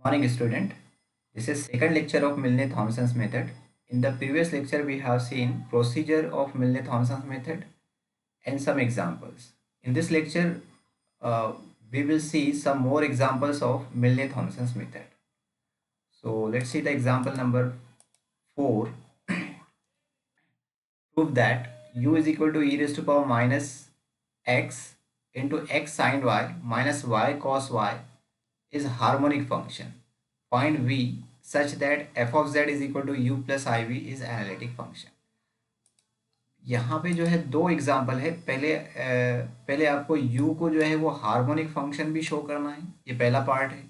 Morning student, this is second lecture of Milne-Thomson's method. In the previous lecture we have seen procedure of Milne-Thomson's method and some examples. In this lecture we will see some more examples of Milne-Thomson's method. So let's see the example number 4. Prove that u is equal to e raised to power minus x into x sin y minus y cos y is harmonic function. Find v such that f of z is equal to u plus iv is analytic function. यहाँ पे जो है दो example है. पहले आपको u को जो है वो हार्मोनिक फंक्शन भी शो करना है, ये पहला पार्ट है.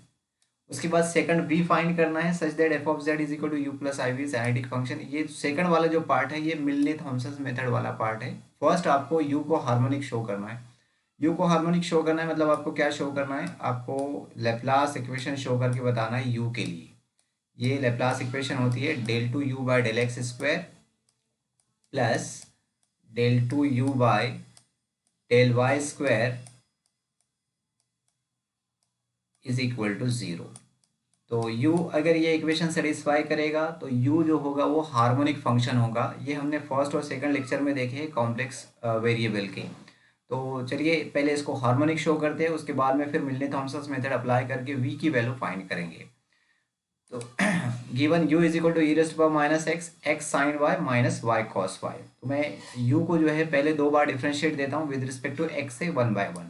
उसके बाद सेकंड v फाइंड करना है such that f of z is equal to u plus iv is analytic function. ये सेकंड वाला जो पार्ट है ये मिलने थॉमसन मेथड वाला पार्ट है. फर्स्ट आपको u को हार्मोनिक शो करना है. यू को हार्मोनिक शो करना है मतलब आपको क्या शो करना है, आपको लेप्लास इक्वेशन शो करके बताना है यू के लिए. ये लेप्लास इक्वेशन होती है del two u by del x square plus del two u by del y square is equal to zero. तो u अगर ये इक्वेशन सेटिस्फाई करेगा तो u जो होगा वो हार्मोनिक फंक्शन होगा. ये हमने फर्स्ट और सेकंड लेक्चर में देखे कॉम्प्लेक्स वेरिएबल के. तो चलिए पहले इसको हार्मोनिक शो करते हैं, उसके बाद में फिर मिलने थॉमसन मेथड अप्लाई करके v की वैल्यू फाइंड करेंगे. तो given u is equal to e raised to power minus x x sine y minus y cos y. तो मैं u को जो है पहले दो बार डिफ्रेंशिएट देता हूँ विद रिस्पेक्ट टू x से one by one.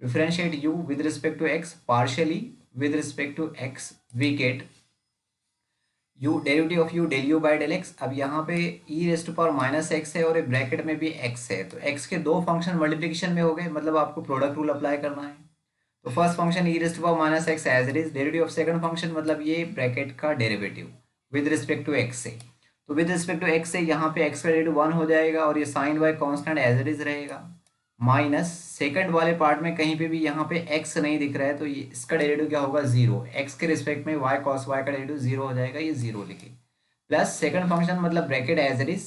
Differentiate u with respect to x partially with respect to x we get u derivative of u del u by del x. अब यहाँ पे e raise to power minus x है और bracket में भी x है, तो x के दो फंक्शन मल्टीप्लिकेशन में हो गए, मतलब आपको प्रोडक्ट रूल अप्लाई करना है. तो first function e raise to power minus x as it is, derivative of second function मतलब ये ब्रैकेट का derivative with respect to x से. तो विद रिस्पेक्ट टू x से यहाँ पे x का डेरिवेटिव 1 हो जाएगा और ये sine y constant as it is रहेगा. माइनस सेकंड वाले पार्ट में कहीं पे भी यहाँ पे x नहीं दिख रहा है तो ये इसका डेरिवेटिव क्या होगा, जीरो. x के रिस्पेक्ट में y cos y का डेरिवेटिव जीरो हो जाएगा, ये जीरो लिखे. प्लस सेकंड फंक्शन मतलब bracket as it is,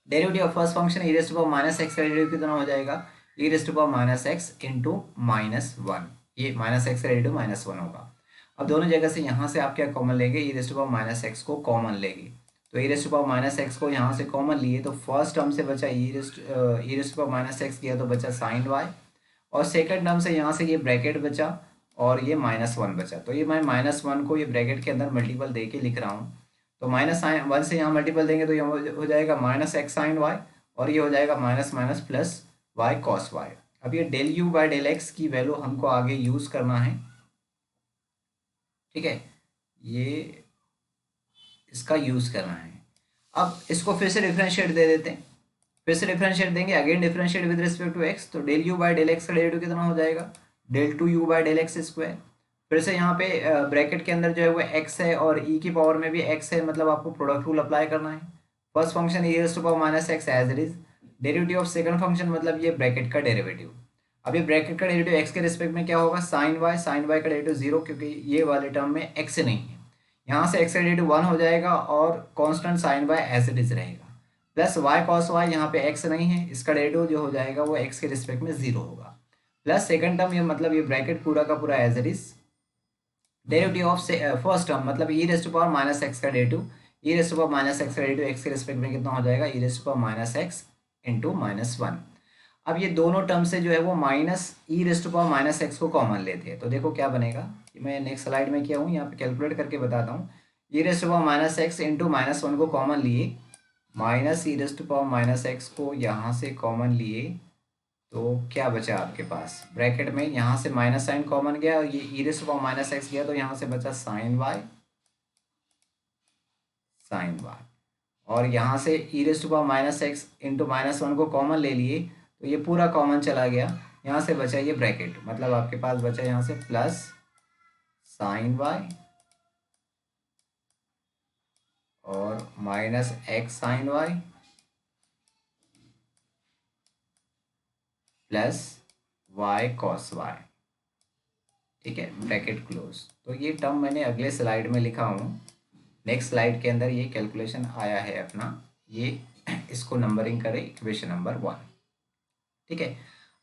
derivative of first function e raise to power minus x का डेरिवेटिव कितना हो जाएगा, e raise to power minus x into minus one. ये माइनस एक्स का डेरिवेटिव माइनस वन होगा. अब दोनों जगह से यहाँ से आप क्या कॉमन लेंगे, e raise to power minus x को कॉमन लेंगे. तो e raise to power minus x को यहाँ से कॉमन लिए तो फर्स्ट टर्म से बचा e raise to power minus x किया तो बचा साइन वाई, और सेकंड टर्म से यहाँ से ये ब्रैकेट बचा और ये माइनस वन बचा. तो ये मैं माइनस वन को ये ब्रैकेट के अंदर मल्टीपल दे के लिख रहा हूँ. तो माइनस साइन वन से यहाँ मल्टीपल देंगे तो ये हो जाएगा माइनस एक्स साइन वाई और ये हो जाएगा minus minus plus y cos y. अब ये del u by del x की वैल्यू हमको आगे यूज़ करना है, ठीक है, ये इसका यूज़ करना है. अब इसको फिर से डिफरेंशिएट दे देते हैं, फिर से डिफरेंशिएट देंगे, again differentiate with respect to x. तो del u by del x का डेरिवेटिव कितना हो जाएगा, del two u by del x square. फिर से यहाँ पे ब्रैकेट के अंदर जो है वो x है और e की पावर में भी x है, मतलब आपको प्रोडक्ट रूल अप्लाई करना है. First function e raise to power minus x as it is, derivative of second function मतलब ये ब्रैकेट का डेरिवेटिव. अब ये ब्रैकेट का डेरिवेटिव x के रिस्पेक्ट में क्या होगा, साइन y का डेरिवेटिव जीरो, क्योंकि ये वाले टर्म में x नहीं है. यहाँ से x का डेरिवेटिव वन हो जाएगा और constant sine y as it is रहेगा. प्लस वाई कॉस वाई, यहाँ पे x नहीं है, इसका डेरिवेटिव जो हो जाएगा वो x के रिस्पेक्ट में जीरो होगा. प्लस सेकंड टर्म ये मतलब ये ब्रैकेट पूरा का पूरा as it is, derivative of first term मतलब e raise to power minus x का derivative, e raise to power minus x का डेरिवेटिव एक्स के रिस्पेक्ट में कितना हो जाएगा, e raise to power minus x into minus one. अब ये दोनों टर्म से जो है वो minus e raise to power minus x को कॉमन लेते हैं. तो देखो क्या बनेगा, मैं नेक्स्ट स्लाइड में किया हूँ, यहाँ पे कैलकुलेट करके बताता हूँ. E raise to power minus x into minus one को कॉमन लिए, minus e raise to power minus x को यहाँ से कॉमन लिए, तो क्या बचा आपके पास ब्रैकेट में, यहाँ से माइनस साइन कॉमन गया और ये e raise to power minus x गया, तो यहाँ से बचा साइन वाई और यहाँ से e raise to power minus x into minus one को कॉमन ले लिए तो ये पूरा कॉमन चला गया. यहाँ से बचा ये ब्रैकेट, मतलब आपके पास बचा यहाँ से प्लस साइन वाई और minus x sine y plus y cos y, ठीक है, ब्रैकेट क्लोज. तो ये टर्म मैंने अगले स्लाइड में लिखा हूँ, नेक्स्ट स्लाइड के अंदर ये कैलकुलेशन आया है अपना, ये इसको नंबरिंग करें इक्वेशन नंबर वन, ठीक है.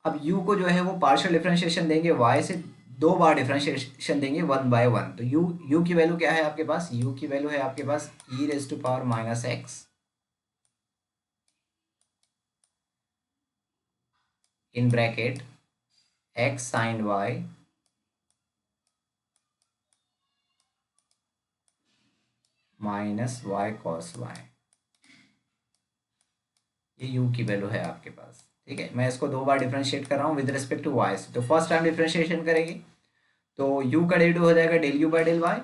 अब u को जो है वो पार्शियल डिफरेंशिएशन देंगे y से दो बार डिफरेंशिएशन देंगे 1/1। तो यू की वैल्यू क्या है आपके पास, यू की वैल्यू है आपके पास e⁻⁻x in bracket x sin y minus y cos y। ये u की वैल्यू है आपके पास। ठीक है, मैं इसको दो बार डिफरेंशिएट कर रहा हूँ विद रिस्पेक्ट टू y से। तो फर्स्ट टाइम डिफरेंशिएशन करेंगे तो u का डेरिवेटिव हो जाएगा del u by del y.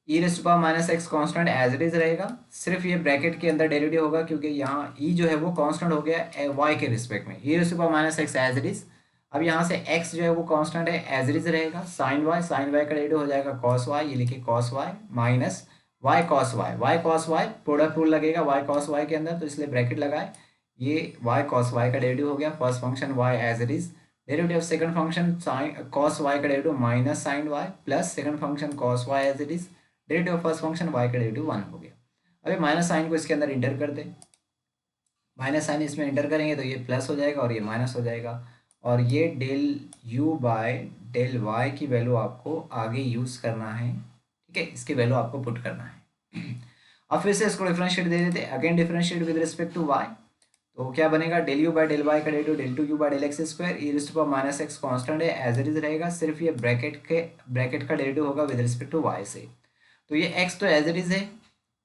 e⁻⁻x constant as it is रहेगा, सिर्फ ये ब्रैकेट के अंदर डेरिवेटिव होगा क्योंकि यहाँ e जो है वो कांस्टेंट हो गया y के रिस्पेक्ट में, e⁻⁻x एज इट इज। अब यहाँ से x जो है वो कांस्टेंट है, एज इट इज रहेगा। साइन y का डेरिवेटिव हो जाएगा cos y, ये लिखिए cos y minus y cos y product rule लगेगा y cos y के अंदर, तो इसलिए ब्रैकेट लगाए। ये y cos y का डेरिवेटिव हो गया first function y as it is. Derivative of second function sine cos y का derivative minus sine y plus second function cos y as it is. Derivative of first function y का derivative 1 हो गया। अभी minus sign को इसके अंदर inter कर दे, minus sign इसमें इंटर करेंगे तो ये प्लस हो जाएगा और ये माइनस हो जाएगा, और ये del u by del y की वैल्यू आपको आगे यूज़ करना है। ठीक है, इसकी वैल्यू आपको पुट करना है। अब फिर से इसको डिफरेंशिएट दे देते, again differentiate with respect to y। तो क्या बनेगा, del u by del y का derivative del two u by del x square e⁻⁻x constant है एज इट इज रहेगा, सिर्फ ये ब्रैकेट का डेरिवेटिव होगा विद रिस्पेक्ट टू वाई से। तो ये x तो एज इट इज है,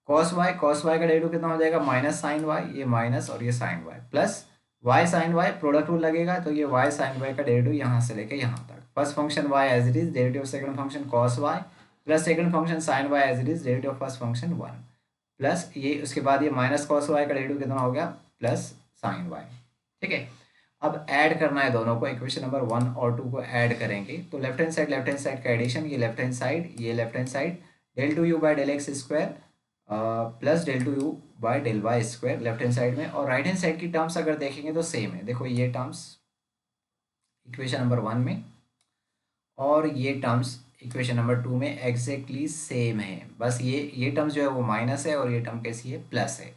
cos y का डेरिवेटिव कितना हो जाएगा माइनस साइन y, ये माइनस और ये sine y plus y sine y product rule लगेगा, तो ये y साइन y का डेरिवेटिव यहाँ से लेके यहाँ तक। First function y as it is, derivative of second function cos y plus second function sine y as it is, derivative of first function 1 plus ये उसके बाद ये माइनस cos y का डेरिवेटिव कितना हो गया प्लस साइन y। ठीक है, अब ऐड करना है दोनों को, इक्वेशन नंबर 1 और 2 को ऐड करेंगे तो लेफ्ट हैंड साइड का एडिशन, ये left hand side del two u by del x square plus del two u by del y square left hand side में, और राइट हैंड साइड की terms अगर देखेंगे तो सेम है। देखो ये टर्म्स इक्वेशन नंबर 1 में और ये टर्म्स इक्वेशन नंबर 2 में एग्जैक्टली सेम है, बस ये टर्म्स जो है वो माइनस है और ये टर्म कैसी है प्लस है।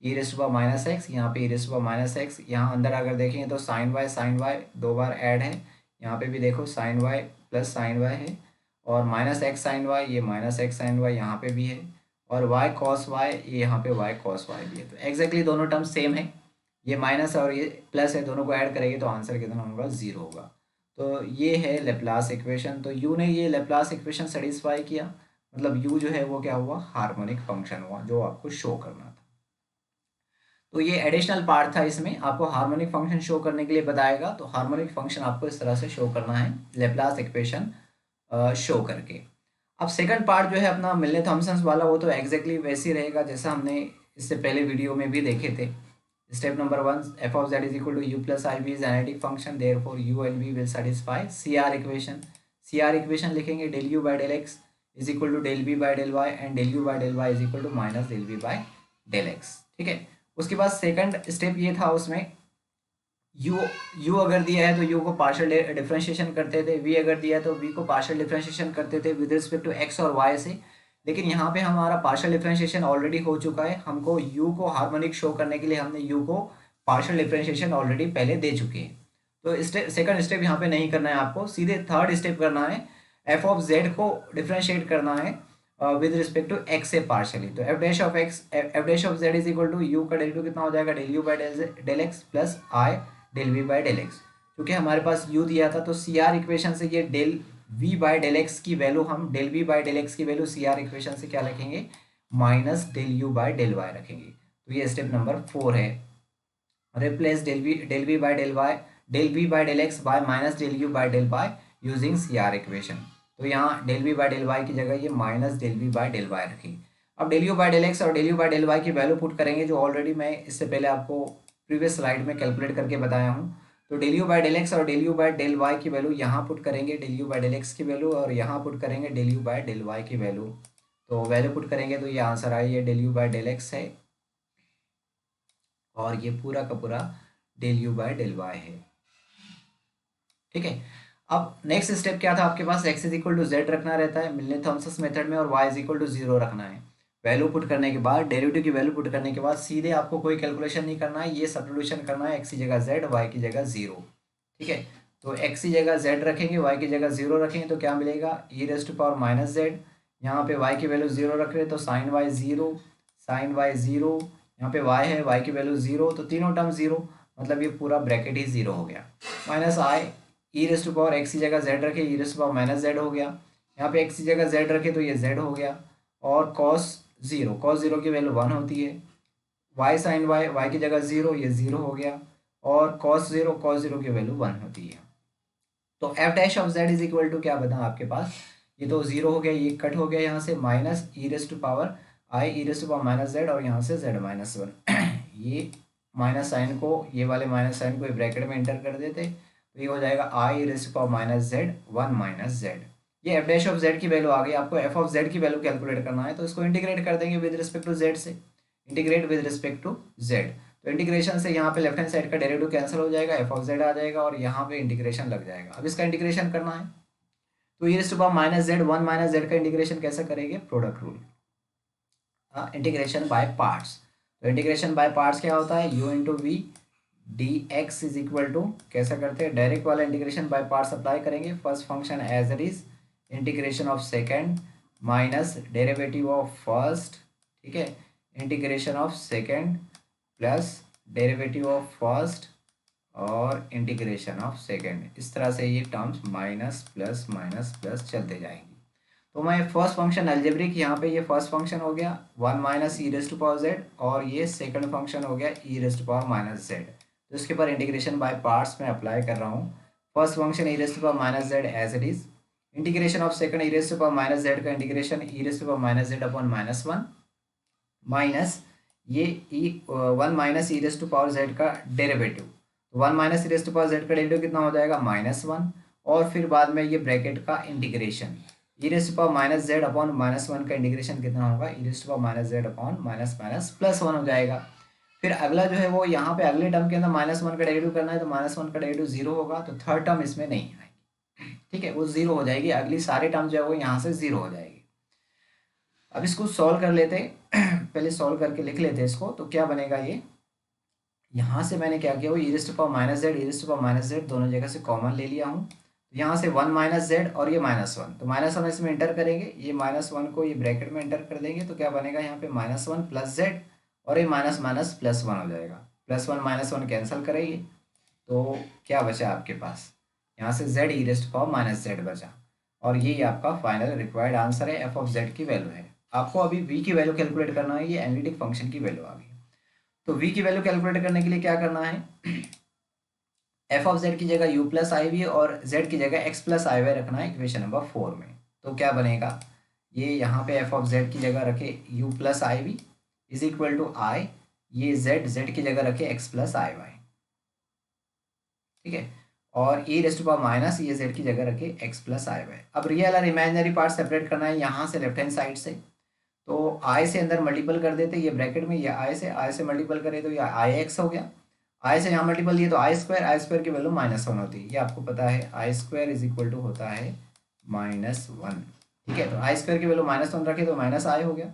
e⁻⁻x यहाँ पे e⁻⁻x, यहाँ अंदर अगर देखेंगे तो साइन y दो बार ऐड है, यहाँ पे भी देखो sine y plus sine y है, और माइनस एक्स साइन y, ये माइनस एक्स साइन y यहाँ पे भी है, और y cos y, ये यहाँ पे y cos y भी है। तो एग्जैक्टली दोनों टर्म सेम है, ये माइनस और ये प्लस है, दोनों को ऐड करेंगे तो आंसर कितना होगा 0 होगा। तो ये है लेप्लास इक्वेशन। तो u ने ये लेप्लास इक्वेशन सेटिस्फाई किया, मतलब u जो है वो क्या हुआ हार्मोनिक फंक्शन हुआ, जो आपको शो करना था। तो ये एडिशनल पार्ट था, इसमें आपको हार्मोनिक फंक्शन शो करने के लिए बताएगा। तो हार्मोनिक फंक्शन आपको इस तरह से शो करना है लेप्लास इक्वेशन शो करके। अब सेकंड पार्ट जो है अपना मिलने थॉमसन्स वाला, वो तो एग्जैक्टली वैसे ही रहेगा जैसा हमने इससे पहले वीडियो में भी देखे थे। Step number 1, f of z is equal to u plus iv is analytic function, therefore u and v will satisfy CR equation. CR equation लिखेंगे del u by del x is equal to del v by del y and del u by del y is equal to minus del v by del x। ठीक है, उसके बाद second step ये था, उसमें u अगर दिया है तो u को पार्शियल डिफरेंशिएशन करते थे, v अगर दिया है तो v को पार्शियल डिफरेंशिएशन करते थे विद रिस्पेक्ट टू x और y से। लेकिन यहाँ पे हमारा पार्शियल डिफरेंशिएशन ऑलरेडी हो चुका है, हमको u को हार्मोनिक शो करने के लिए हमने u को पार्शियल डिफरेंशिएशन ऑलरेडी पहले दे चुके हैं। तो सेकंड स्टेप यहाँ पे नहीं करना है आपको, सीधे थर्ड स्टेप करना है, f ऑफ z को डिफरेंशिएट करना है विद रिस्पेक्ट टू x से पार्शियली। तो f dash of z is equal to u का डेल टू कितना हो जाएगा del u by del x plus i del v by del x। क्योंकि हमारे पास u दिया था तो CR इक्वेशन से ये del v by del x की वैल्यू, हम del v by del x की वैल्यू CR इक्वेशन से क्या रखेंगे minus del u by del y रखेंगे। तो ये स्टेप नंबर 4 है, replace del v by del x by minus del u by del y using CR equation. तो यहाँ del v by del y की जगह ये minus del v by del y रखेंगे। अब del u by del x और del u by del y की value put करेंगे, जो ऑलरेडी मैं इससे पहले आपको प्रीवियस स्लाइड में कैलकुलेट करके बताया हूँ। तो del u by del x और del u by del y की वैल्यू यहाँ पुट करेंगे, del u by del x की वैल्यू, और यहाँ पुट करेंगे del u by del y की वैल्यू। तो वैल्यू पुट करेंगे तो ये आंसर आई, ये del u by del x है और ये पूरा का पूरा del u by del y है। ठीक है, अब नेक्स्ट स्टेप क्या था आपके पास, x is equal to z रखना रहता है मिलने थॉमसन मेथड में, और वाई इज इक्वल टू 0 रखना है। वैल्यू पुट करने के बाद, डेरिवेटिव की वैल्यू पुट करने के बाद सीधे आपको कोई कैलकुलेशन नहीं करना है, ये सब्स्टिट्यूशन करना है, एक्स की जगह जेड, वाई की जगह 0। ठीक है, तो x की जगह z रखेंगे, y की जगह 0 रखेंगे तो क्या मिलेगा, e raise to power minus z. यहाँ पे y की वैल्यू 0 रख रहे हैं तो साइन y 0, साइन y 0, यहाँ पे y है, y की वैल्यू 0, तो तीनों टर्म 0, मतलब ये पूरा ब्रैकेट ही 0 हो गया। Minus i e raise to power x की जगह जेड रखे, e raise to power minus z हो गया। यहाँ पे एक्स की जगह जेड रखे तो ये जेड हो गया। और कॉस 0, कॉस 0 की वैल्यू 1 होती है। वाई साइन वाई, वाई की जगह 0, ये 0 हो गया। और कॉस 0, कॉस 0 की वैल्यू 1 होती है। तो f dash of z is equal to क्या बता आपके पास, ये तो 0 हो गया, ये कट हो गया यहाँ से, minus e raise to power i e raise to power minus z, और यहाँ से जेड माइनस 1 ये माइनस साइन को, ये वाले माइनस साइन को ब्रैकेट में एंटर कर देते, तो ये हो जाएगा i raise to power minus z 1 minus z. ये एफ डैश ऑफ जेड की वैल्यू आ गई। आपको एफ ऑफ जेड की वैल्यू कैलकुलेट करना है, तो इसको इंटीग्रेट कर देंगे विद रिस्पेक्ट टू जेड से, integrate with respect to z. तो इंटीग्रेशन से यहाँ पे लेफ्ट हैंड साइड का डेरिवेटिव कैंसिल हो जाएगा, एफ ऑफ जेड आ जाएगा, और यहाँ पे इंटीग्रेशन लग जाएगा। अब इसका इंटीग्रेशन करना है, तो e raise to power minus z 1 minus z का इंटीग्रेशन कैसे करेंगे, product rule, integration by parts. तो इंटीग्रेशन बाय पार्ट्स क्या होता है, u into v d x is equal to, कैसा करते हैं, डायरेक्ट वाला इंटीग्रेशन बाय पार्ट्स अप्लाई करेंगे। First function as it is, integration of second minus derivative of first, ठीक है, integration of second plus derivative of first और integration of second. इस तरह से ये टर्म्स माइनस प्लस चलते जाएंगे। तो मैं फर्स्ट फंक्शन अलजेब्रिक, यहाँ पे ये फर्स्ट फंक्शन हो गया 1 minus e raise to power z, और ये सेकंड फंक्शन हो गया e raise to power minus z. तो इसके ऊपर इंटीग्रेशन बाय पार्ट्स में अप्लाई कर रहा हूँ। First function e raise to power minus z as it is, integration of second e raise to power minus z का integration e raise to power minus z upon minus 1 minus ये e 1 minus e raise to power z का derivative. तो 1 minus e raise to power z का derivative कितना हो जाएगा, -1, और फिर बाद में ये ब्रैकेट का integration e raise to power minus z upon -1 का इंटीग्रेशन कितना होगा, e raise to power minus z upon minus plus 1 हो जाएगा। फिर अगला जो है वो यहाँ पे अगले टर्म के अंदर -1 का डेरिवेटिव करना है, तो -1 का डेरिवेटिव 0 होगा, तो थर्ड टर्म इसमें नहीं आएगी, ठीक है, वो 0 हो जाएगी। अगली सारे टर्म जो है वो यहाँ से 0 हो जाएगी। अब इसको सॉल्व कर लेते पहले सॉल्व करके लिख लेते इसको। तो क्या बनेगा, ये यहाँ से मैंने क्या किया, वो e raise to power minus z, e raise to power minus z दोनों जगह से कॉमन ले लिया हूँ। तो यहाँ से 1 माइनस जेड और ये -1, तो -1 इसमें इंटर करेंगे, ये -1 को ये ब्रैकेट में इंटर कर देंगे, तो क्या बनेगा यहाँ पे -1 प्लस जेड, और ये माइनस प्लस 1 हो जाएगा। +1 -1 कैंसिल करेंगे, तो क्या बचा आपके पास, यहाँ से z e raise to power minus z बचा, और ये आपका फाइनल रिक्वायर्ड आंसर है। एफ ऑफ जेड की वैल्यू है। आपको अभी वी की वैल्यू कैलकुलेट करना है, ये एनालिटिक फंक्शन की वैल्यू आ गई। तो वी की वैल्यू कैलकुलेट करने के लिए क्या करना है, एफ ऑफ जेड की जगह u प्लस आई वी और z की जगह x प्लस आई वाई रखना है इक्वेशन नंबर 4 में। तो क्या बनेगा, ये यहाँ पे एफ ऑफ जेड की जगह रखे u plus i v is equal to i, ये z की जगह रखे x प्लस आई वाई, ठीक है, और e raise to power minus ये z की जगह रखे x प्लस आई वाई। अब रियल और इमेजिनरी पार्ट सेपरेट करना है यहाँ से लेफ्ट हैंड साइड से, तो i से अंदर मल्टीपल कर देते, ये ब्रैकेट में ये i से मल्टीपल करे तो ये आई एक्स हो गया, i से यहाँ मल्टीपल दिए तो आई स्क्वायर की वैल्यू -1 होती है, ये आपको पता है, आई स्क्वायर इज इक्वल टू होता है -1, ठीक है। तो आई स्क्वायर की वैल्यू -1 रखे तो -i हो गया।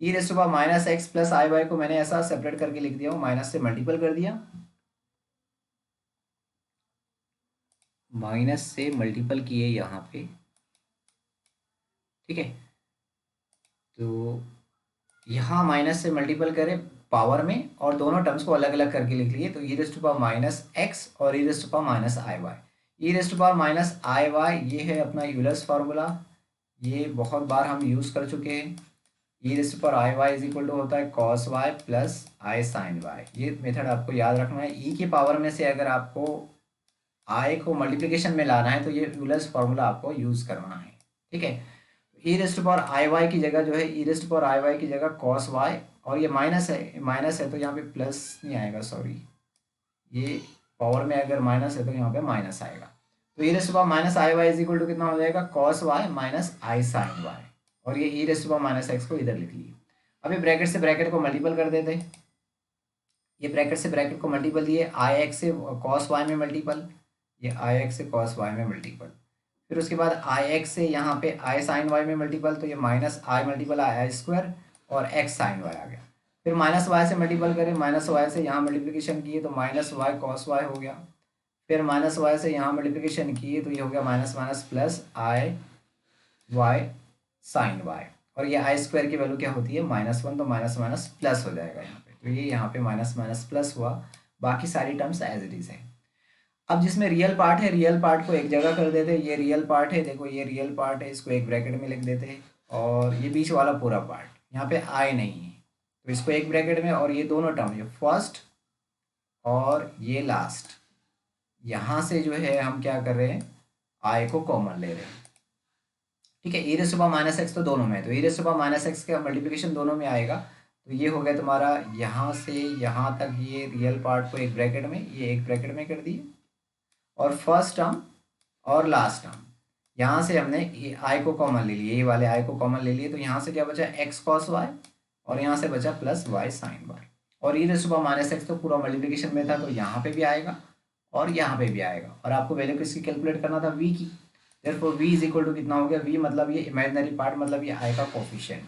E raise to power minus x plus i y को मैंने ऐसा सेपरेट करके लिख दिया हूँ, माइनस से मल्टीपल कर दिया, माइनस से मल्टीपल किए यहाँ पे, ठीक है। तो यहाँ माइनस से मल्टीपल करें पावर में, और दोनों टर्म्स को अलग अलग करके लिख लिए, तो e raise to power minus x और e raise to power minus i y. E raise to power minus i y ये है अपना यूलर्स फार्मूला, ये बहुत बार हम यूज़ कर चुके हैं। E raise to power i y is equal to होता है cos y plus i sine y. ये मेथड आपको याद रखना है। ई की पावर में से अगर आपको आई को मल्टीप्लिकेशन में लाना है तो ये यूलर्स फार्मूला आपको यूज़ करना है, ठीक है। E raise to power i y की जगह जो है, e raise to power i y की जगह कॉस वाई, और ये माइनस है तो यहाँ पे प्लस नहीं आएगा, सॉरी, ये पावर में अगर माइनस है तो यहाँ पे माइनस आएगा। तो e raise to power minus i y is equal to कितना हो जाएगा, cos y minus i sine y, और ये e raise to power minus x को इधर लिख लिए। अब ये ब्रैकेट से ब्रैकेट को मल्टीपल कर देते, ये ब्रैकेट से ब्रैकेट को मल्टीपल दिए, आई एक्स से कॉस वाई में मल्टीपल, ये आई एक्स से कॉस वाई में मल्टीपल, फिर उसके बाद आई एक्स से यहाँ पे आई साइन वाई में मल्टीपल, तो ये माइनस आई मल्टीपल आई स्क्वायर और एक्स साइन वाई आ गया। फिर माइनस वाई से मल्टीपल करें, माइनस वाई से यहाँ मल्टीप्लिकेशन किए तो माइनस वाई कॉस वाई हो गया। फिर माइनस वाई से यहाँ मल्टीप्लिकेशन किए तो ये हो गया minus minus plus i Y sine y, और ये आई स्क्वायर की वैल्यू क्या होती है -1, तो माइनस माइनस प्लस हो जाएगा यहाँ पे, तो ये यहाँ पे माइनस माइनस प्लस हुआ, बाकी सारी टर्म्स एज इट इज है। अब जिसमें रियल पार्ट है, रियल पार्ट को एक जगह कर देते हैं, ये रियल पार्ट है, देखो ये रियल पार्ट है, इसको एक ब्रैकेट में लिख देते हैं, और ये बीच वाला पूरा पार्ट यहाँ पे आई नहीं है तो इसको एक ब्रैकेट में, और ये दोनों टर्म, ये फर्स्ट और ये लास्ट, यहाँ से जो है हम क्या कर रहे हैं, आई को कॉमन ले रहे हैं। ठीक है, e raise to power minus x तो दोनों में है, तो e raise to power minus x का मल्टीप्लिकेशन दोनों में आएगा, तो ये हो गया तुम्हारा यहाँ से यहाँ तक, ये रियल पार्ट को एक ब्रैकेट में, ये एक ब्रैकेट में कर दिए, और फर्स्ट टर्म और लास्ट टर्म यहाँ से हमने आई को कॉमन ले लिया, ये वाले आई को कॉमन ले लिए, तो यहाँ से क्या बचा एक्स कॉस वाई, और यहाँ से बचा प्लस वाई साइन वाई, और e raise to power minus x तो पूरा मल्टीप्लिकेशन में था, तो यहाँ पे भी आएगा और यहाँ पे भी आएगा, और आपको वैल्यू किसकी कैलकुलेट करना था, v की, therefore v is equal to कितना हो गया, v मतलब ये इमेजिनरी पार्ट, मतलब ये आई का कोफिशिएंट,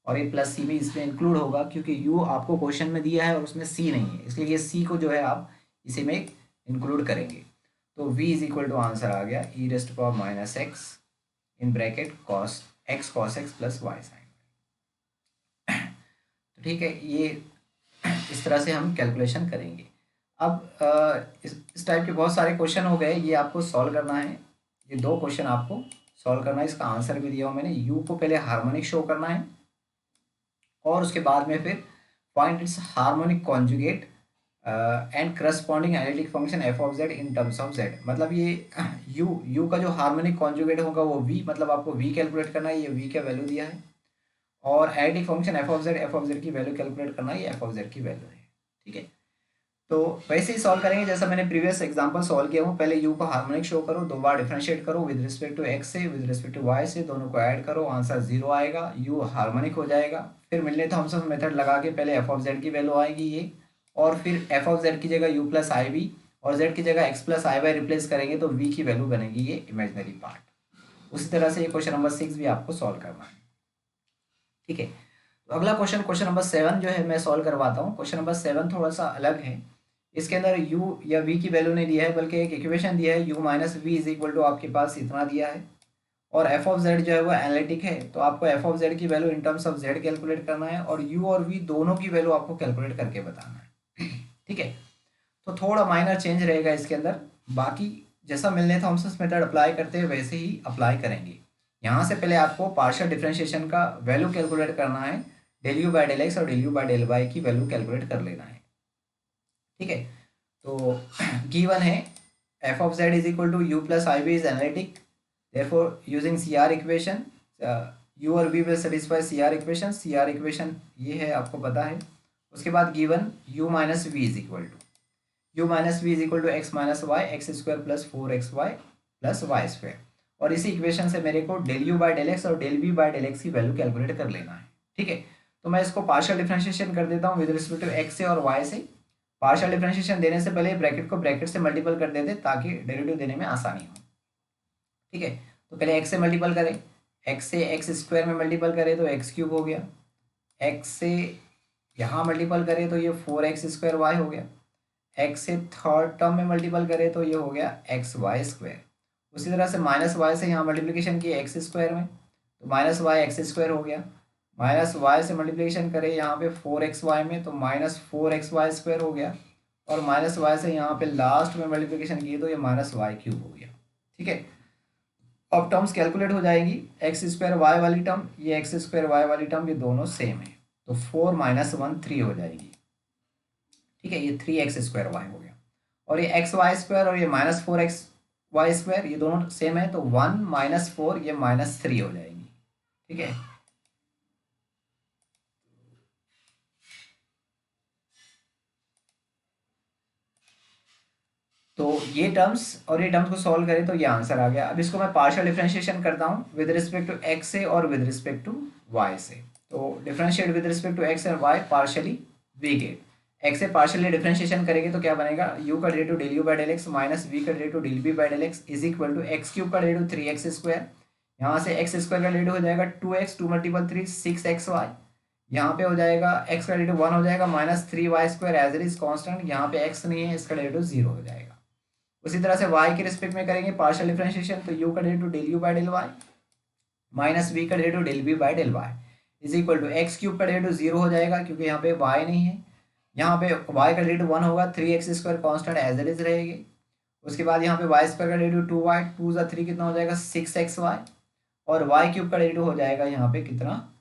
और ये प्लस सी भी इसमें इंक्लूड होगा, क्योंकि u आपको क्वेश्चन में दिया है और उसमें c नहीं है, इसलिए ये c को जो है आप इसी में इंक्लूड करेंगे, तो v is equal to answer आ गया e raise to power minus x in bracket cos x plus y sine. तो ठीक है, ये इस तरह से हम कैलकुलेशन करेंगे। अब इस टाइप के बहुत सारे क्वेश्चन हो गए, ये आपको सॉल्व करना है, ये 2 क्वेश्चन आपको सॉल्व करना है, इसका आंसर भी दिया हूँ मैंने, यू को पहले हार्मोनिक शो करना है, और उसके बाद में फिर find its harmonic conjugate and corresponding analytic function F of Z in terms of Z, मतलब ये यू का जो हार्मोनिक कॉन्जुगेट होगा वो वी, मतलब आपको वी कैलकुलेट करना है, ये वी का वैल्यू दिया है, और analytic function F of z की वैल्यू कैलकुलेट करना है, ये एफ ऑफ जेड की वैल्यू है। ठीक है, तो वैसे ही सॉल्व करेंगे जैसा मैंने प्रीवियस एग्जांपल सॉल्व किया हूँ, पहले u को हार्मोनिक शो करो, 2 बार डिफरेंशिएट करो विद रिस्पेक्ट टू x से, विद रिस्पेक्ट टू y से, दोनों को ऐड करो, आंसर 0 आएगा, u हार्मोनिक हो जाएगा, फिर मिलने थॉमसन मेथड लगा के पहले f ऑफ z की वैल्यू आएगी ये, और फिर f ऑफ z की जगह u प्लस आई बी और z की जगह x plus i Y replace करेंगे तो v की वैल्यू बनेगी ये इमेजनरी पार्ट। उसी तरह से ये क्वेश्चन नंबर 6 भी आपको सॉल्व करना है। ठीक है, तो अगला क्वेश्चन नंबर 7 जो है मैं सॉल्व करवाता हूँ। क्वेश्चन नंबर 7 थोड़ा सा अलग है, इसके अंदर u या v की वैल्यू नहीं दिया है, बल्कि एक इक्वेशन दिया है u minus v is equal to आपके पास इतना दिया है, और f ऑफ z जो है वो एनालिटिक है, तो आपको f ऑफ z की value in terms of z calculate करना है, और u और v दोनों की वैल्यू आपको कैलकुलेट करके बताना है। ठीक है, तो थोड़ा माइनर चेंज रहेगा इसके अंदर, बाकी जैसा मिलने थॉमसन मेथड अप्लाई करते हैं वैसे ही अप्लाई करेंगे। यहाँ से पहले आपको पार्शियल डिफरेंशिएशन का वैल्यू कैलकुलेट करना है, del u by del x और del u by del y की वैल्यू कैलकुलेट कर लेना है। ठीक है, तो गिवन है f of z is equal to u plus i b is analytic, therefore using C R equation u और v will satisfy C R equation ये है आपको पता है। उसके बाद given u minus v is equal to x minus y x square plus 4xy plus y square, और इसी इक्वेशन से मेरे को del u by del x और del v by del x की वैल्यू कैलकुलेट कर लेना है। ठीक है, तो मैं इसको पार्शियल डिफरेंशिएशन कर देता हूँ विद रिस्पेक्ट टू एक्स से और वाई से। पार्शियल डिफरेंशिएशन देने से पहले ब्रैकेट को ब्रैकेट से मल्टीपल कर देते ताकि डेरिवेटिव देने में आसानी हो। ठीक है, तो पहले x से मल्टीपल करें, x से एक्स स्क्वायर में मल्टीपल करें तो एक्स क्यूब हो गया, x से यहाँ मल्टीपल करें तो ये 4x स्क्वायर वाई हो गया, x से थर्ड टर्म में मल्टीपल करें तो ये हो गया एक्स वाई स्क्वायर। उसी तरह से माइनस वाई से यहाँ मल्टीप्लिकेशन किए एक्स स्क्वायर में तो माइनस वाई एक्स स्क्वायर हो गया, माइनस वाई से मल्टीप्लिकेशन करें यहाँ पे 4xy में तो माइनस 4xy स्क्वायर हो गया, और माइनस वाई से यहाँ पे लास्ट में मल्टीप्लिकेशन किए तो ये माइनस वाई क्यूब हो गया। ठीक है, अब टर्म्स कैलकुलेट हो जाएगी, एक्स स्क्वायर वाई वाली टर्म, ये एक्स स्क्वायर वाई वाली टर्म, ये दोनों सेम है, तो 4 माइनस 1 3 हो जाएगी। ठीक है, ये 3x स्क्वायर वाई हो गया, और ये एक्स वाई स्क्वायर और ये माइनस 4xy स्क्वायर ये दोनों सेम है, तो 1 माइनस 4 ये माइनस 3 हो जाएगी। ठीक है, तो ये टर्म्स और ये टर्म्स को सॉल्व करें तो ये आंसर आ गया। अब इसको मैं पार्शियल डिफरेंशिएशन करता हूँ विद रिस्पेक्ट टू एक्स से और विद रिस्पेक्ट टू वाई से, तो differentiate with respect to x and y partially we get, x से पार्शियली डिफरेंशिएशन करेंगे तो क्या बनेगा, यू का derivative del u by del x minus v का derivative del b by del x is equal to x cube का derivative 3x square, यहाँ से एक्स स्क्वायर का डेरिवेटिव हो जाएगा 2x 2 मल्टीपल 3 6xy, यहाँ पे हो जाएगा x का डेरिवेटिव 1 हो जाएगा minus 3y square as it is constant, यहाँ पे x नहीं है इसका डेरिवेटिव 0 हो जाएगा। उसी तरह से y के रिस्पेक्ट में करेंगे पार्शियल डिफरेंशिएशन, तो u का derivative del u by del y minus v का derivative del v by del y is equal to x cube का डेरिवेटिव 0 हो जाएगा क्योंकि यहाँ पे y नहीं है, यहाँ पे y का डेरिवेटिव 1 होगा, 3x² constant as it is रहेगी। उसके बाद यहाँ पे वाई स्क्वायर का डेरिवेटिव 2y, 2 + 3 कितना हो जाएगा 6xy, और y क्यूब का डेरिवेटिव हो जाएगा यहाँ पे कितना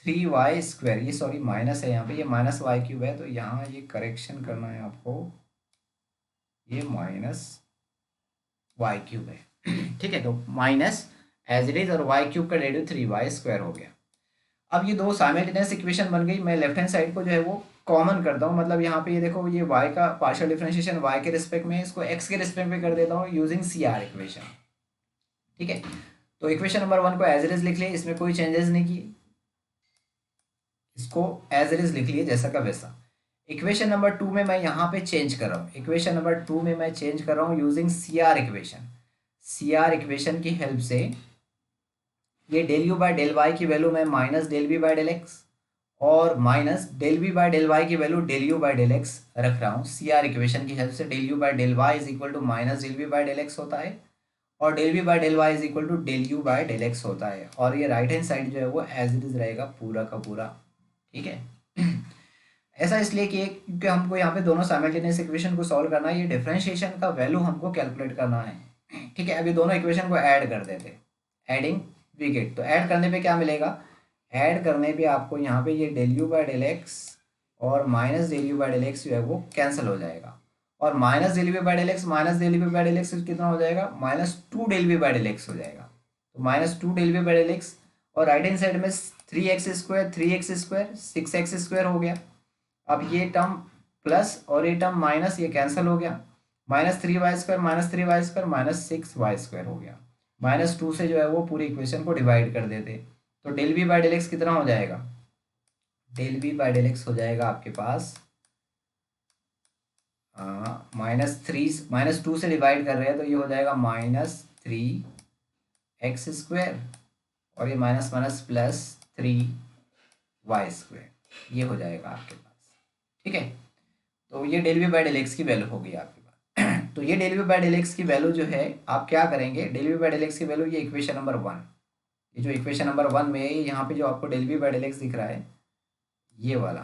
3y², ये सॉरी माइनस है यहाँ पे, ये माइनस वाई क्यूब है, तो यहाँ ये करेक्शन करना है आपको, ये माइनस वाई क्यूब है। ठीक है, तो माइनस एज इट इज और वाई क्यूब का डेरिवेटिव 3y² हो गया। अब ये दो साइमल्टेनियस इक्वेशन बन गई। मैं लेफ्ट हैंड साइड को जो है वो कॉमन करता हूँ, मतलब यहाँ पे ये देखो ये y का पार्शियल डिफरेंशिएशन y के रिस्पेक्ट में, इसको x के रिस्पेक्ट में कर देता हूँ यूजिंग CR इक्वेशन। ठीक है, तो इक्वेशन नंबर 1 को एज इट इज लिख लिए, इसमें कोई चेंजेस नहीं किए, इसको एज इट इज लिख लिए जैसा का वैसा। इक्वेशन नंबर 2 में मैं यहाँ पे चेंज कर रहा हूँ, इक्वेशन नंबर 2 में मैं चेंज कर रहा हूँ using CR equation. CR equation की हेल्प से ये del u by del y की वैल्यू मैं minus del v by del x और minus del v by del y की value del u by del x रख रहा हूँ। CR इक्वेशन की हेल्प से del u by del y is equal to minus del v by del x होता है और del v by del y is equal to del u by del x होता है, और ये राइट हैंड साइड जो है वो एज इट इज रहेगा पूरा का पूरा। ठीक है, ऐसा इसलिए कि क्योंकि हमको यहाँ पे दोनों साइमल्टेनियस इक्वेशन को सॉल्व करना है, ये डिफरेंशिएशन का वैल्यू हमको कैलकुलेट करना है। ठीक है, अभी दोनों इक्वेशन को ऐड कर देते, एडिंग वी गेट, तो ऐड करने पे क्या मिलेगा, ऐड करने पे आपको यहाँ पे ये del u by del x और minus del u by del x जो है वो कैंसिल हो जाएगा, और minus del v by del x minus del v by del x कितना हो जाएगा -2 del v by del x हो जाएगा, तो -2 del v by del x, और राइट हैंड साइड में 3x² 6x² हो गया। अब ये टर्म प्लस और ये टर्म माइनस, ये कैंसिल हो गया, -3y² -6y² हो गया, -2 से जो है वो पूरी इक्वेशन को डिवाइड कर देते, तो del v by del x कितना हो जाएगा, del v by del x हो जाएगा आपके पास -2 से डिवाइड कर रहे हैं तो ये हो जाएगा -3x² और ये माइनस माइनस +3y², ये हो जाएगा आपके पास। ठीक है, तो ये del v by del x की वैल्यू होगी आपके पास। तो ये del v by del x की वैल्यू जो है आप क्या करेंगे, del v by del x की वैल्यू ये इक्वेशन नंबर 1, ये जो इक्वेशन नंबर 1 में है यहाँ पे जो आपको del v by del x दिख रहा है, ये वाला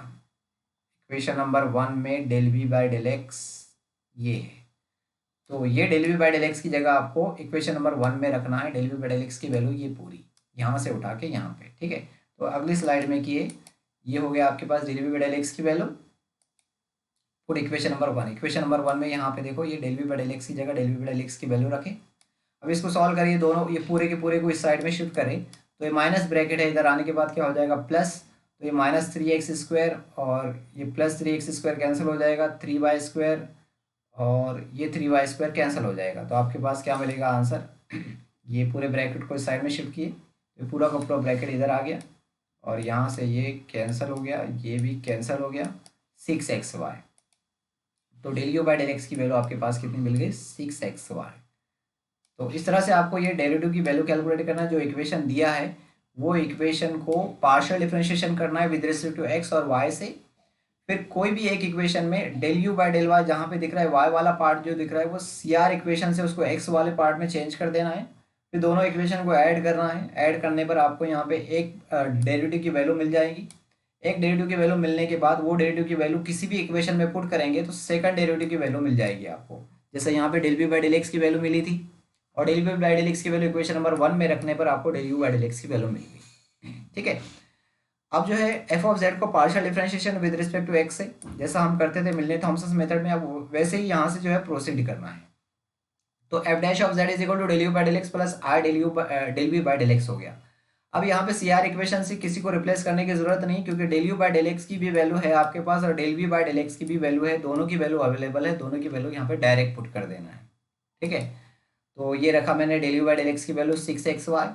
इक्वेशन नंबर 1 में del v by del x ये है, तो ये del v by del x की जगह आपको इक्वेशन नंबर 1 में रखना है del v by del x की वैल्यू ये पूरी यहाँ से उठा के यहाँ पे। ठीक है, तो अगली स्लाइड में किए, ये हो गया आपके पास del v by del x की value for equation number 1। Equation number 1 में यहाँ पे देखो ये del v by del x की जगह del v by del x की वैल्यू रखें। अब इसको सॉल्व करिए, दोनों ये पूरे के पूरे को इस साइड में शिफ्ट करें, तो ये माइनस ब्रैकेट है, इधर आने के बाद क्या हो जाएगा प्लस, तो ये -3x² और ये +3x² कैंसिल हो जाएगा, 3y² और ये 3y² कैंसिल हो जाएगा, तो आपके पास क्या मिलेगा आंसर, ये पूरे ब्रैकेट को इस साइड में शिफ्ट किए, ये पूरा का पूरा ब्रैकेट इधर आ गया और यहाँ से ये कैंसिल हो गया, ये भी कैंसिल हो गया, 6xy, तो del u by del x की वैल्यू आपके पास कितनी मिल गई 6xy। तो इस तरह से आपको ये डेरिवेटिव की वैल्यू कैलकुलेट करना है, जो इक्वेशन दिया है वो इक्वेशन को पार्शियल डिफरेंशिएशन करना है विद रिस्पेक्ट टू एक्स और वाई से, फिर कोई भी एक इक्वेशन में del u by del y जहाँ पे दिख रहा है वाई वाला पार्ट जो दिख रहा है वो CR इक्वेशन से उसको एक्स वाले पार्ट में चेंज कर देना है, फिर दोनों इक्वेशन को ऐड करना है, ऐड करने पर आपको यहाँ पे एक डेरिवेटिव की वैल्यू मिल जाएगी। एक डेरिवेटिव की वैल्यू मिलने के बाद वो डेरिवेटिव की वैल्यू किसी भी इक्वेशन में पुट करेंगे तो सेकंड डेरिवेटिव की वैल्यू मिल जाएगी आपको, जैसे यहाँ पे del v by del x की वैल्यू मिली थी और del v by del x की वैल्यू इक्वेशन नंबर 1 में रखने पर आपको del u by del x की वैल्यू मिल गई। ठीक है, अब जो है एफ ऑफ जेड को partial differentiation with respect to x से जैसा हम करते थे मिलने थॉमसन मेथड में, अब वैसे ही यहाँ से जो है प्रोसीड करना है, तो f dash of z is equal to del u by del x plus i del v by del x हो गया। अब यहाँ पे CR इक्वेशन से किसी को रिप्लेस करने की जरूरत नहीं, क्योंकि del u by del x की भी वैल्यू है आपके पास और del v by del x की भी वैल्यू है, दोनों की वैल्यू अवेलेबल है, दोनों की वैल्यू यहाँ पे डायरेक्ट पुट कर देना है। ठीक है, तो ये रखा मैंने del u by del x की वैल्यू 6xy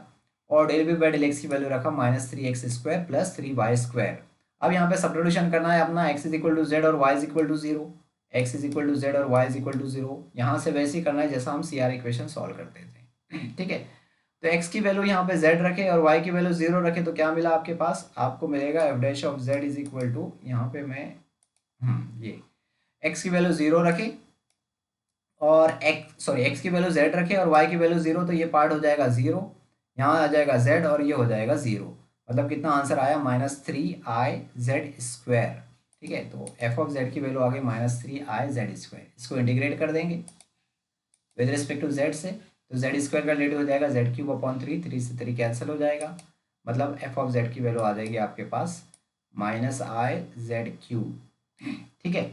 और del v by del x की वैल्यू रखा -3x² + 3y²। अब यहाँ पे सब्स्टिट्यूशन करना है अपना, x = z और y = 0, x = z और y = 0, यहाँ से वैसे ही करना है जैसा हम CR इक्वेशन सॉल्व करते थे। ठीक है, तो x की वैल्यू यहाँ पे z रखे और y की वैल्यू 0 रखे, तो क्या मिला आपके पास, आपको मिलेगा f dash of z is equal to, यहाँ पे मैं ये x की वैल्यू 0 रखे और एक्स की वैल्यू जेड रखे और वाई की वैल्यू जीरो, तो ये पार्ट हो जाएगा जीरो, यहाँ आ जाएगा जेड और ये हो जाएगा जीरो। मतलब कितना आंसर आया, -3i z²। ठीक है, तो एफ ऑफ जेड की वैल्यू आ गई -3i z²। इसको इंटीग्रेट कर देंगे विद रिस्पेक्ट टू जेड से, तो z² का रेट हो जाएगा z³ अपॉन 3, 3 से 3 कैंसिल हो जाएगा। मतलब एफ ऑफ जेड की वैल्यू आ जाएगी आपके पास -i z³। ठीक है,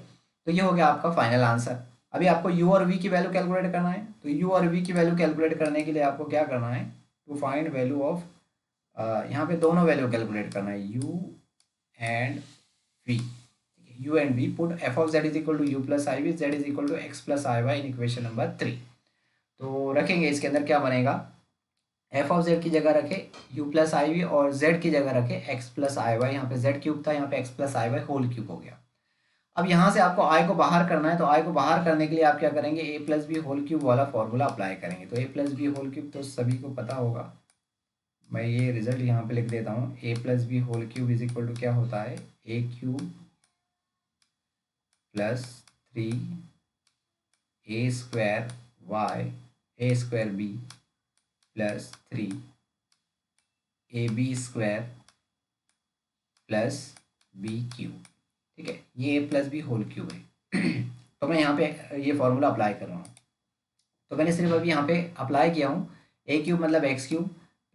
तो ये हो गया आपका फाइनल आंसर। अभी आपको u और v की वैल्यू कैलकुलेट करना है, तो u और v की वैल्यू कैलकुलेट करने के लिए आपको क्या करना है, टू फाइंड वैल्यू ऑफ, यहाँ पे दोनों वैल्यू कैलकुलेट करना है, u and v। u and v, put f of z is equal to u plus i v, z is equal to x plus i y in equation number 3। तो रखेंगे, इसके अंदर क्या बनेगा, एफ ऑफ जेड की जगह रखे u plus i we और जेड की जगह रखे एक्स प्लस आई वाई। यहाँ पे जेड³ था, यहाँ पे x plus i y whole cube हो गया। अब यहाँ से आपको i को बाहर करना है, तो i को बाहर करने के लिए आप क्या करेंगे, a plus b whole cube वाला फॉर्मूला अप्लाई करेंगे। तो a plus b whole cube तो सभी को पता होगा, मैं ये रिजल्ट यहाँ पे लिख देता हूँ। a plus b whole cube is equal to क्या होता है, a³ plus 3a² y a² b plus 3ab² plus b³। ठीक है, ये a plus b whole cube है। तो मैं यहाँ पे ये फॉर्मूला अप्लाई कर रहा हूँ, तो मैंने सिर्फ अभी यहाँ पे अप्लाई किया हूँ। a³ मतलब x³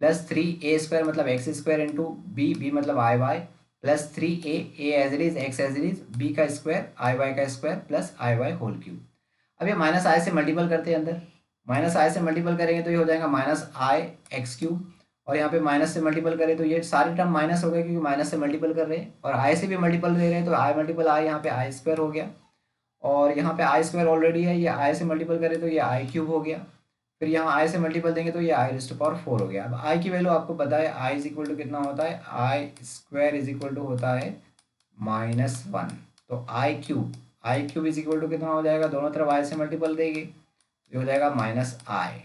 प्लस 3a² मतलब x² इंटू b मतलब i y plus 3a as it is x as it is b का स्क्वायर आई वाई का square plus i y whole cube. अब ये माइनस आई से मल्टीपल करते हैं, अंदर माइनस आई से मल्टीपल करेंगे तो ये हो जाएगा -i(x³), और यहाँ पे माइनस से मल्टीपल करें तो ये सारे टर्म माइनस हो गए, क्योंकि माइनस से मल्टीपल कर रहे हैं, और आई से भी मल्टीपल दे रहे हैं, तो आई मल्टीपल आई यहाँ पे i² हो गया, और यहाँ पे i² ऑलरेडी है, ये i से मल्टीपल करें तो ये i³ हो गया, फिर यहाँ i से मल्टीपल देंगे तो ये i⁴ हो गया। अब i की वैल्यू आपको पता है, i इज इक्वल टू कितना होता है, i² इज इक्वल टू होता है -1। तो i³ इज इक्वल टू कितना हो जाएगा, दोनों तरफ i से मल्टीपल देंगे, ये हो जाएगा -i,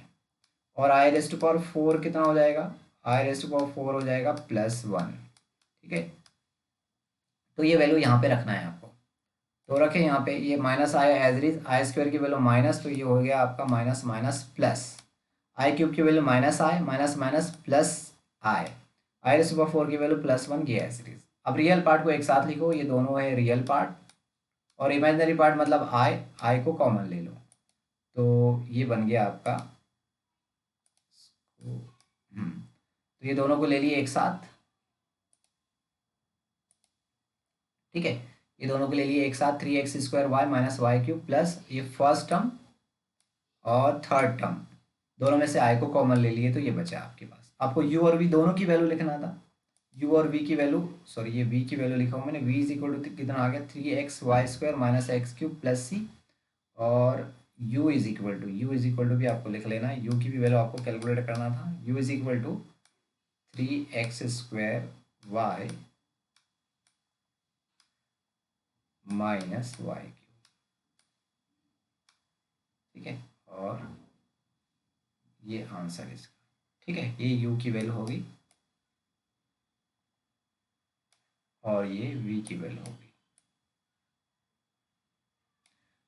और i⁴ कितना हो जाएगा, i⁴ हो जाएगा +1। ठीक है, तो ये वैल्यू यहाँ पे रखना है आपको, तो रखें यहाँ पे, ये -i as it is, i² की वैल्यू माइनस, तो ये हो गया आपका माइनस माइनस प्लस, i³ की value -i minus minus plus i⁴ की वैल्यू +1 की एज इट इज। अब रियल पार्ट को एक साथ लिखो, ये दोनों है रियल पार्ट, और इमेजिनरी पार्ट मतलब i को कॉमन ले लो, तो ये बन गया आपका, तो ये दोनों को ले लिए एक साथ। ठीक है, ये दोनों को ले लिए एक साथ, 3x² y minus y³ plus ये फर्स्ट टर्म और थर्ड टर्म, दोनों में से i को कॉमन ले लिए, तो ये बचा आपके पास। आपको u और v दोनों की वैल्यू लिखना था, u और v की वैल्यू, सॉरी ये v की वैल्यू लिखा हूँ मैंने, v इज इक्वल टू कितना आ गया, 3xy² minus x³ plus c, और u इज इक्वल टू भी आपको लिख लेना है, u की भी वैल्यू आपको कैलकुलेट करना था, u is equal to 3x² y minus y³। ठीक है, और ये आंसर इसका। ठीक है, ये u की वैल्यू होगी और ये v की वैल्यू होगी।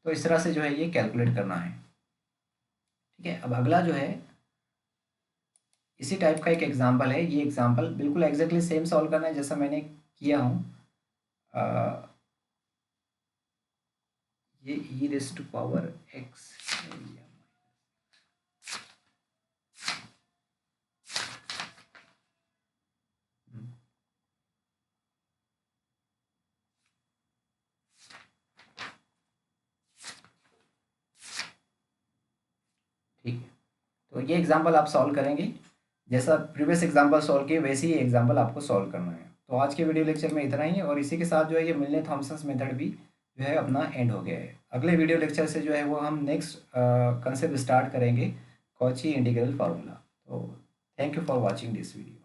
तो इस तरह से जो है ये कैलकुलेट करना है। ठीक है, अब अगला जो है, इसी टाइप का एक एग्जांपल है, ये एग्जांपल बिल्कुल एग्जैक्टली सेम सॉल्व करना है जैसा मैंने किया हूँ। ये e⁻x, ठीक है, तो ये एग्जांपल आप सॉल्व करेंगे, जैसा प्रीवियस एग्जांपल सॉल्व किए वैसे ही एग्जांपल आपको सॉल्व करना है। तो आज के वीडियो लेक्चर में इतना ही है, और इसी के साथ जो है ये मिलने थॉमसन्स मेथड भी जो है अपना एंड हो गया है। अगले वीडियो लेक्चर से जो है वो हम नेक्स्ट कंसेप्ट स्टार्ट करेंगे, कॉची इंटीग्रल फार्मूला। तो thank you for watching this video.